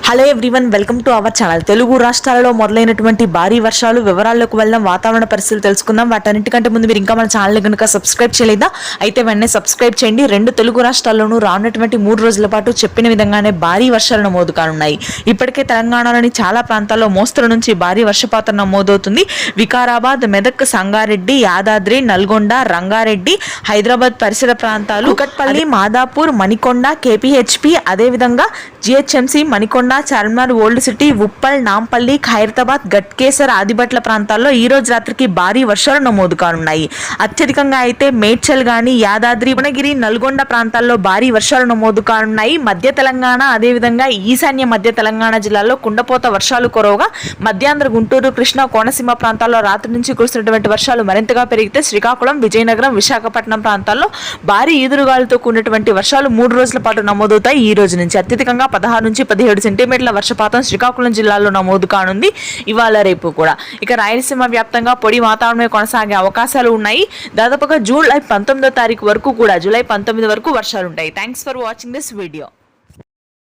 Hello everyone, welcome to our channel. Telugu రాష్ట్రాలలో మొదలైనటువంటి భారీ వర్షాలు వివరాల్లోకి వెళ్దాం. వాతావరణ పరిస్థితులు తెలుసుకుందాం. వాటన్నిటికంటే ముందు మీరు ఇంకా మన ఛానల్ కనుక సబ్స్క్రైబ్ చేయలేదా అయితే వెంటనే సబ్స్క్రైబ్ చేయండి. రెండు తెలుగు రాష్ట్రాల్లోనూ రానున్నటువంటి 3 రోజుల పాటు చెప్పిన విధంగానే భారీ వర్షాలు నమోదు కానున్నాయి. ఇప్పటికే తెలంగాణలోని చాలా ప్రాంతాల్లో మోస్తరు నుంచి భారీ వర్షపాతం నమోదవుతుంది. వికారాబాద్, మెదక్, సంగారెడ్డి, యాదాద్రి, నల్గొండ, రంగారెడ్డి, హైదరాబాద్ పరిసర ప్రాంతాలు, కుకట్పల్లి, మాదాపూర్, మణికొండ, కేపీహెచ్పీ, అదేవిధంగా GHMC, Manikonda, Charminar, old city, Uppal, Nampally, Khairatabad, Ghatkesar, Adibatla ప్రాంతాల్లో ఈ రోజు రాత్రికి భారీ వర్షాలు నమోదు కానున్నాయి. అత్యధికంగా అయితే మేడ్చల్ గాని, యాదాద్రి, భువనగిరి, నల్గొండ ప్రాంతాల్లో భారీ వర్షాలు నమోదు కానున్నాయి. మధ్య తెలంగాణ, అదేవిధంగా ఈశాన్య మధ్య తెలంగాణ జిల్లాల్లో కుండపోత వర్షాలు కురవగా మధ్యాంధ్ర, గుంటూరు, కృష్ణా, కోనసీమ ప్రాంతాల్లో రాత్రి నుంచి కురుస్తున్నటువంటి వర్షాలు మరింతగా పెరిగితే శ్రీకాకుళం, విజయనగరం, విశాఖపట్నం ప్రాంతాల్లో భారీ ఈదురుగాలులతో కూడినటువంటి వర్షాలు 3 రోజుల పాటు నమోదవుతాయి. ఈ రోజు నుంచి అత్యధికంగా 16 నుంచి 17 సెంటీమీటర్ల వర్షపాతం శ్రీకాకుళం జిల్లాలో నమోదు కానుంది ఇవాళ రేపు కూడా. ఇక రాయలసీమ వ్యాప్తంగా పొడి వాతావరణమే కొనసాగే అవకాశాలు ఉన్నాయి. దాదాపుగా జూలై 19వ తారీఖు వరకు కూడా, జూలై 19 వరకు వర్షాలు ఉంటాయి. Thanks for watching this video.